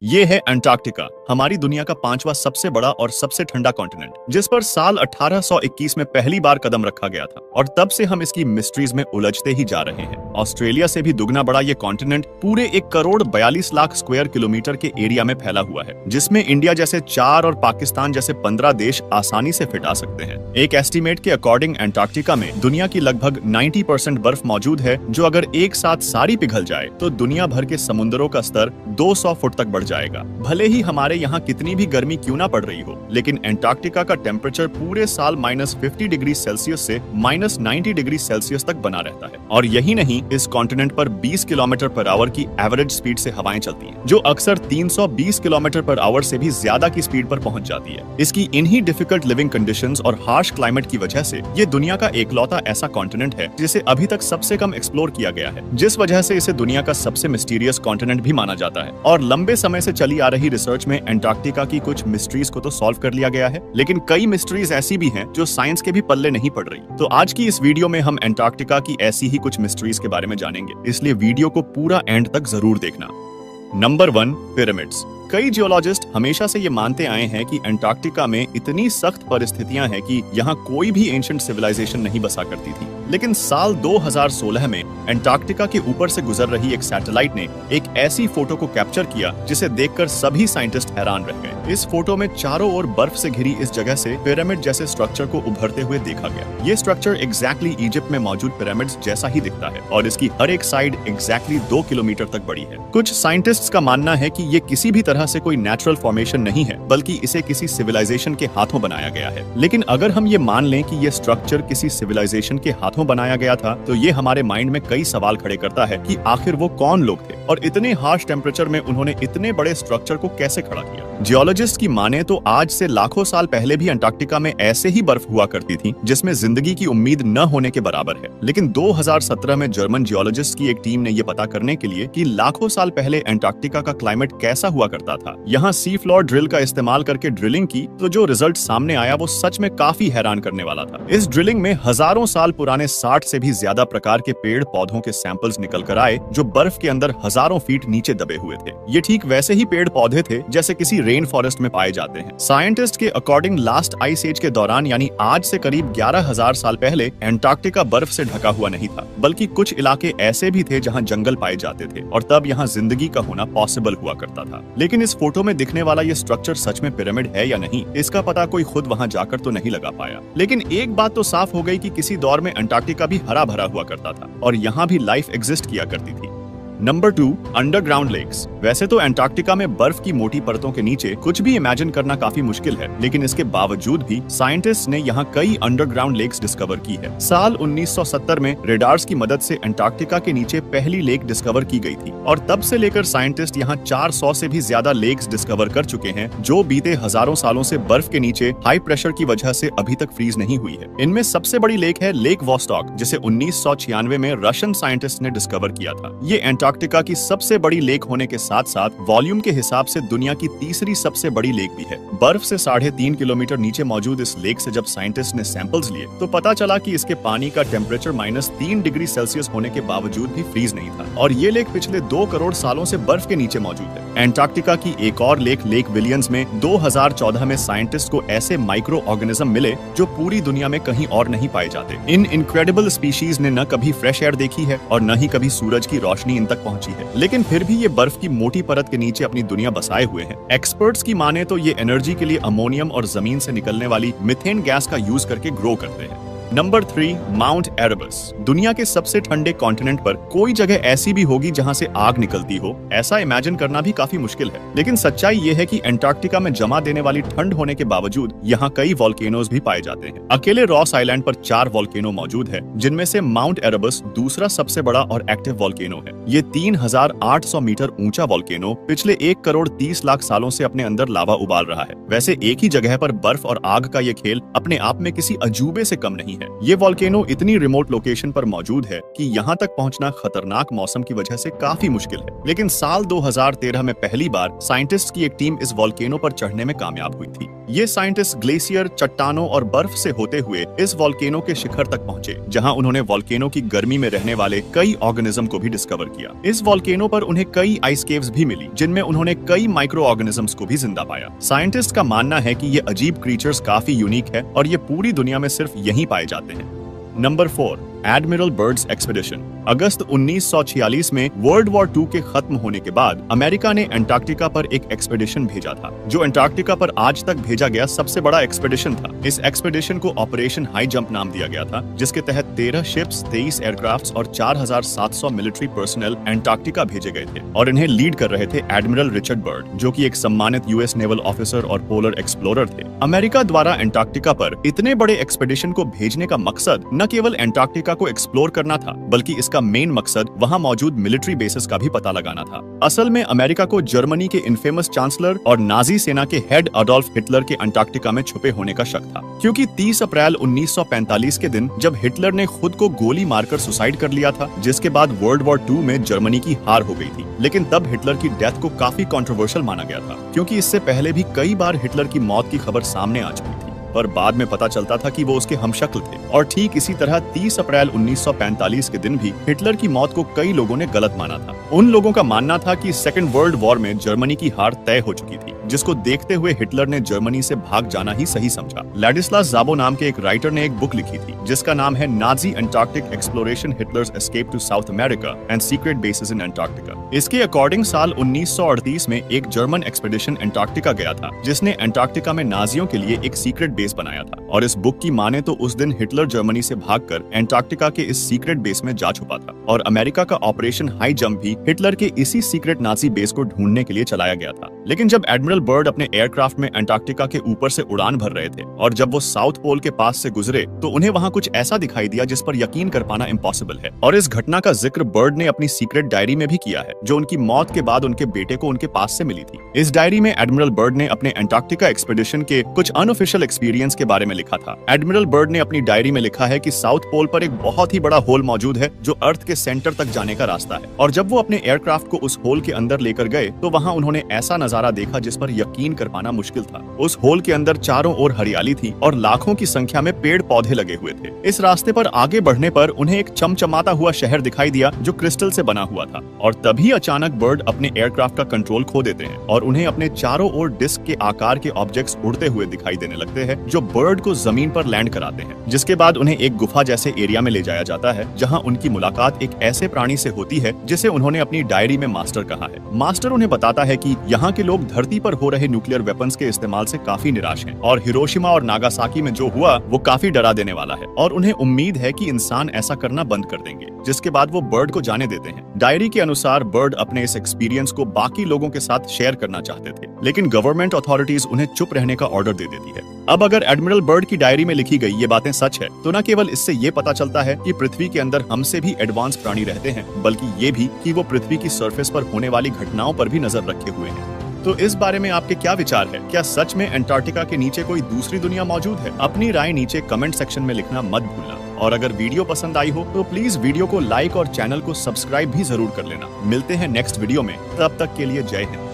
ये है अंटार्कटिका, हमारी दुनिया का पांचवा सबसे बड़ा और सबसे ठंडा कॉन्टिनेंट, जिस पर साल 1821 में पहली बार कदम रखा गया था और तब से हम इसकी मिस्ट्रीज में उलझते ही जा रहे हैं। ऑस्ट्रेलिया से भी दुगना बड़ा ये कॉन्टिनेंट पूरे 1 करोड़ 42 लाख स्क्वायर किलोमीटर के एरिया में फैला हुआ है, जिसमें इंडिया जैसे 4 और पाकिस्तान जैसे 15 देश आसानी से फिट आ सकते हैं। एक एस्टीमेट के अकॉर्डिंग अंटार्कटिका में दुनिया की लगभग 90% बर्फ मौजूद है, जो अगर एक साथ सारी पिघल जाए तो दुनिया भर के समुद्रों का स्तर 200 फुट तक बढ़ जाएगा। भले ही हमारे यहाँ कितनी भी गर्मी क्यों ना पड़ रही हो, लेकिन अंटार्कटिका का टेम्परेचर पूरे साल -50 डिग्री सेल्सियस से -90 डिग्री सेल्सियस तक बना रहता है। और यही नहीं, इस कॉन्टिनेंट पर 20 किलोमीटर पर आवर की एवरेज स्पीड से हवाएं चलती हैं, जो अक्सर 320 किलोमीटर पर आवर से भी ज्यादा की स्पीड पर पहुंच जाती है। इसकी इन्हीं डिफिकल्ट लिविंग कंडीशंस और हार्श क्लाइमेट की वजह से ये दुनिया का एकलौता ऐसा कॉन्टिनेंट है जिसे अभी तक सबसे कम एक्सप्लोर किया गया है, जिस वजह से इसे दुनिया का सबसे मिस्टीरियस कॉन्टिनेंट भी माना जाता है। और लंबे समय से चली आ रही रिसर्च में अंटार्कटिका की कुछ मिस्ट्रीज को तो सॉल्व कर लिया गया है, लेकिन कई मिस्ट्रीज ऐसी भी हैं जो साइंस के भी पल्ले नहीं पड़ रही। तो आज की इस वीडियो में हम अंटार्कटिका की ऐसी ही कुछ मिस्ट्रीज के बारे में जानेंगे, इसलिए वीडियो को पूरा एंड तक जरूर देखना। Number 1, pyramids. कई जियोलॉजिस्ट हमेशा से ये मानते आए हैं कि अंटार्कटिका में इतनी सख्त परिस्थितियां हैं कि यहाँ कोई भी एंशिएंट सिविलाइजेशन नहीं बसा करती थी। लेकिन साल 2016 में अंटार्कटिका के ऊपर से गुजर रही एक सैटेलाइट ने एक ऐसी फोटो को कैप्चर किया जिसे देखकर सभी साइंटिस्ट हैरान रह गए। इस फोटो में चारों ओर बर्फ से घिरी इस जगह से पिरामिड जैसे स्ट्रक्चर को उभरते हुए देखा गया। ये स्ट्रक्चर एग्जैक्टली इजिप्ट में मौजूद पिरामिड्स जैसा ही दिखता है और इसकी हर एक साइड एग्जैक्टली 2 किलोमीटर तक बड़ी है। कुछ साइंटिस्ट्स का मानना है कि ये किसी भी तरह से कोई नेचुरल फॉर्मेशन नहीं है, बल्कि इसे किसी सिविलाइजेशन के हाथों बनाया गया है। लेकिन अगर हम ये मान लें कि ये स्ट्रक्चर किसी सिविलाइजेशन के हाथों बनाया गया था, तो ये हमारे माइंड में कई सवाल खड़े करता है कि आखिर वो कौन लोग थे और इतने हार्श टेम्परेचर में उन्होंने इतने बड़े स्ट्रक्चर को कैसे खड़ा किया। जियोलॉजिस्ट की माने तो आज से लाखों साल पहले भी अंटार्कटिका में ऐसे ही बर्फ हुआ करती थी, जिसमें जिंदगी की उम्मीद न होने के बराबर है। लेकिन 2017 में जर्मन जियोलॉजिस्ट की एक टीम ने ये पता करने के लिए कि लाखों साल पहले अंटार्कटिका का क्लाइमेट कैसा हुआ करता था, यहाँ सी फ्लोर ड्रिल का इस्तेमाल करके ड्रिलिंग की, तो जो रिजल्ट सामने आया वो सच में काफी हैरान करने वाला था। इस ड्रिलिंग में हजारों साल पुराने 60 से भी ज्यादा प्रकार के पेड़ पौधों के सैंपल्स निकल कर आए, जो बर्फ के अंदर हजारों फीट नीचे दबे हुए थे। ये ठीक वैसे ही पेड़ पौधे थे जैसे किसी रेन फॉरेस्ट में पाए जाते हैं। साइंटिस्ट के अकॉर्डिंग लास्ट आइस एज के दौरान, यानी आज से करीब 11,000 साल पहले, अंटार्कटिका बर्फ से ढका हुआ नहीं था, बल्कि कुछ इलाके ऐसे भी थे जहाँ जंगल पाए जाते थे और तब यहाँ जिंदगी का होना पॉसिबल हुआ करता था। लेकिन इस फोटो में दिखने वाला ये स्ट्रक्चर सच में पिरामिड है या नहीं, इसका पता कोई खुद वहाँ जाकर तो नहीं लगा पाया। लेकिन एक बात तो साफ हो गई कि किसी दौर में अंटार्कटिका भी हरा भरा हुआ करता था और यहाँ भी लाइफ एग्जिस्ट किया करती थी। Number 2, underground lakes. वैसे तो अंटार्कटिका में बर्फ की मोटी परतों के नीचे कुछ भी इमेजिन करना काफी मुश्किल है, लेकिन इसके बावजूद भी साइंटिस्ट ने यहाँ कई अंडरग्राउंड लेक्स डिस्कवर की है। साल 1970 में रेडार्स की मदद से अंटार्कटिका के नीचे पहली लेक डिस्कवर की गई थी और तब से लेकर साइंटिस्ट यहाँ 400 से भी ज्यादा लेक्स डिस्कवर कर चुके हैं, जो बीते हजारों सालों से बर्फ के नीचे हाई प्रेशर की वजह से अभी तक फ्रीज नहीं हुई है। इनमें सबसे बड़ी लेक है लेक वॉस्टॉक, जिसे 1996 में रशियन साइंटिस्ट ने डिस्कवर किया था। ये अंटार्कटिका की सबसे बड़ी लेक होने के साथ साथ वॉल्यूम के हिसाब से दुनिया की तीसरी सबसे बड़ी लेक भी है। बर्फ से 3.5 किलोमीटर नीचे मौजूद इस लेक से जब साइंटिस्ट ने सैंपल्स लिए तो पता चला कि इसके पानी का टेम्परेचर -3 डिग्री सेल्सियस होने के बावजूद भी फ्रीज नहीं था और ये लेक पिछले 2 करोड़ सालों से बर्फ के नीचे मौजूद है। अंटार्कटिका की एक और लेक, लेक विलियम्स में 2014 में साइंटिस्ट को ऐसे माइक्रो ऑर्गेनिज्म मिले जो पूरी दुनिया में कहीं और नहीं पाए जाते। इन इनक्रेडिबल स्पीशीज ने न कभी फ्रेश एयर देखी है और न ही कभी सूरज की रोशनी इन तक पहुंची है, लेकिन फिर भी ये बर्फ की मोटी परत के नीचे अपनी दुनिया बसाए हुए हैं। एक्सपर्ट्स की माने तो ये एनर्जी के लिए अमोनियम और जमीन से निकलने वाली मीथेन गैस का यूज करके ग्रो करते हैं। Number 3, mount Erebus. दुनिया के सबसे ठंडे कॉन्टिनेंट पर कोई जगह ऐसी भी होगी जहां से आग निकलती हो, ऐसा इमेजिन करना भी काफी मुश्किल है। लेकिन सच्चाई ये है कि अंटार्कटिका में जमा देने वाली ठंड होने के बावजूद यहाँ कई वॉल्केनोज भी पाए जाते हैं। अकेले रॉस आइलैंड पर 4 वॉल्केनो मौजूद है, जिनमें से माउंट एरेबस दूसरा सबसे बड़ा और एक्टिव वॉल्केनो है। ये 3,800 मीटर ऊंचा वॉल्केनो पिछले 1,30,00,000 सालों से अपने अंदर लावा उबाल रहा है। वैसे एक ही जगह पर बर्फ और आग का ये खेल अपने आप में किसी अजूबे से कम नहीं है। है। ये वॉल्केनो इतनी रिमोट लोकेशन पर मौजूद है कि यहाँ तक पहुँचना खतरनाक मौसम की वजह से काफी मुश्किल है। लेकिन साल 2013 में पहली बार साइंटिस्ट की एक टीम इस वॉल्केनो पर चढ़ने में कामयाब हुई थी। ये साइंटिस्ट ग्लेशियर, चट्टानों और बर्फ से होते हुए इस वॉल्केनो के शिखर तक पहुंचे, जहां उन्होंने वॉल्केनो की गर्मी में रहने वाले कई ऑर्गेनिज्म को भी डिस्कवर किया। इस वॉल्केनो पर उन्हें कई आइस केव्स भी मिली, जिनमें उन्होंने कई माइक्रो ऑर्गेनिजम्स को भी जिंदा पाया। साइंटिस्ट का मानना है कि ये अजीब क्रीचर्स काफी यूनिक है और ये पूरी दुनिया में सिर्फ यहीं पाए जाते हैं। Number 4, admiral Byrd's expedition. अगस्त 1946 में वर्ल्ड वॉर 2 के खत्म होने के बाद अमेरिका ने अंटार्कटिका पर एक एक्सपीडिशन भेजा था, जो अंटार्कटिका पर आज तक भेजा गया सबसे बड़ा एक्सपीडिशन था। इस एक्सपीडिशन को ऑपरेशन हाई जंप नाम दिया गया था, जिसके तहत 13 शिप्स, 23 एयरक्राफ्ट्स और 4700 मिलिट्री पर्सनल अंटार्कटिका भेजे गए थे और इन्हें लीड कर रहे थे एडमिरल रिचर्ड बर्ड, जो कि एक सम्मानित यूएस नेवल ऑफिसर और पोलर एक्सप्लोरर थे। अमेरिका द्वारा अंटार्कटिका पर इतने बड़े एक्सपीडिशन को भेजने का मकसद न केवल अंटार्कटिका को एक्सप्लोर करना था, बल्कि इसका मेन मकसद वहां मौजूद मिलिट्री बेसिस का भी पता लगाना था। असल में अमेरिका को जर्मनी के इनफेमस चांसलर और नाजी सेना के हेड अडोल्फ हिटलर के अंटार्कटिका में छुपे होने का शक था, क्योंकि 30 अप्रैल 1945 के दिन जब हिटलर ने खुद को गोली मारकर सुसाइड कर लिया था, जिसके बाद वर्ल्ड वॉर 2 में जर्मनी की हार हो गई थी। लेकिन तब हिटलर की डेथ को काफी कंट्रोवर्शियल माना गया था, क्योंकि इससे पहले भी कई बार हिटलर की मौत की खबर सामने आ चुकी थी, पर बाद में पता चलता था कि वो उसके हमशक्ल थे। और ठीक इसी तरह 30 अप्रैल 1945 के दिन भी हिटलर की मौत को कई लोगों ने गलत माना था। उन लोगों का मानना था कि सेकेंड वर्ल्ड वॉर में जर्मनी की हार तय हो चुकी थी, जिसको देखते हुए हिटलर ने जर्मनी से भाग जाना ही सही समझा। लैडिस्लास ज़ाबो नाम के एक राइटर ने एक बुक लिखी थी, जिसका नाम है Nazi Antarctic exploration, Hitler's escape to South America and secret bases in Antarctica. इसके अकॉर्डिंग साल 1938 में एक जर्मन एक्सपीडिशन अंटार्कटिका गया था, जिसने अंटार्कटिका में नाजियों के लिए एक सीक्रेट बेस बनाया था। और इस बुक की माने तो उस दिन हिटलर जर्मनी से भागकर अंटार्कटिका के इस सीक्रेट बेस में जा छुपा था, और अमेरिका का ऑपरेशन हाई जंप भी हिटलर के इसी सीक्रेट नाजी बेस को ढूंढने के लिए चलाया गया था। लेकिन जब एडमिरल बर्ड अपने एयरक्राफ्ट में अंटार्कटिका के ऊपर से उड़ान भर रहे थे और जब वो साउथ पोल के पास से गुजरे, तो उन्हें वहां कुछ ऐसा दिखाई दिया जिस पर यकीन कर पाना इम्पॉसिबल है। और इस घटना का जिक्र बर्ड ने अपनी सीक्रेट डायरी में भी किया है, जो उनकी मौत के बाद उनके बेटे को उनके पास से मिली थी। इस डायरी में एडमिरल बर्ड ने अपने अंटार्कटिका एक्सपीडिशन के कुछ अनऑफिशियल एक्सपीरियंस के बारे में लिखा था। एडमिरल बर्ड ने अपनी डायरी में लिखा है कि साउथ पोल पर एक बहुत ही बड़ा होल मौजूद है, जो अर्थ के सेंटर तक जाने का रास्ता है। और जब वो अपने एयरक्राफ्ट को उस होल के अंदर लेकर गए, तो वहां उन्होंने ऐसा नजारा देखा जिस पर यकीन कर पाना मुश्किल था। उस होल के अंदर चारों ओर हरियाली थी और लाखों की संख्या में पेड़ पौधे लगे हुए थे। इस रास्ते पर आगे बढ़ने पर उन्हें एक चमचमाता हुआ शहर दिखाई दिया, जो क्रिस्टल से बना हुआ था। और तभी अचानक बर्ड अपने एयरक्राफ्ट का कंट्रोल खो देते हैं और उन्हें अपने चारों ओर डिस्क के आकार के ऑब्जेक्ट्स उड़ते हुए दिखाई देने लगते हैं, जो बर्ड को जमीन पर लैंड कराते हैं। जिसके बाद उन्हें एक गुफा जैसे एरिया में ले जाया जाता है, जहां उनकी मुलाकात एक ऐसे प्राणी से होती है जिसे उन्होंने अपनी डायरी में मास्टर कहा है। मास्टर उन्हें बताता है कि यहाँ के लोग धरती पर हो रहे न्यूक्लियर वेपन्स के इस्तेमाल से काफी निराश हैं और हिरोशिमा और नागासाकी में जो हुआ वो काफी डरा देने वाला है, और उन्हें उम्मीद है कि इंसान ऐसा करना बंद कर देंगे। जिसके बाद वो बर्ड को जाने देते हैं। डायरी के अनुसार बर्ड अपने इस एक्सपीरियंस को बाकी लोगों के साथ शेयर करना चाहते थे, लेकिन गवर्नमेंट अथॉरिटीज उन्हें चुप रहने का ऑर्डर दे देती है। अब अगर एडमिरल बर्ड की डायरी में लिखी गई ये बातें सच है, तो न केवल इससे ये पता चलता है कि पृथ्वी के अंदर हमसे भी एडवांस प्राणी रहते हैं, बल्कि ये भी कि वो पृथ्वी की सरफेस पर होने वाली घटनाओं पर भी नजर रखे हुए हैं। तो इस बारे में आपके क्या विचार है? क्या सच में अंटार्कटिका के नीचे कोई दूसरी दुनिया मौजूद है? अपनी राय नीचे कमेंट सेक्शन में लिखना मत भूलना। और अगर वीडियो पसंद आई हो तो प्लीज वीडियो को लाइक और चैनल को सब्सक्राइब भी जरूर कर लेना। मिलते हैं नेक्स्ट वीडियो में, तब तक के लिए जय हिंद।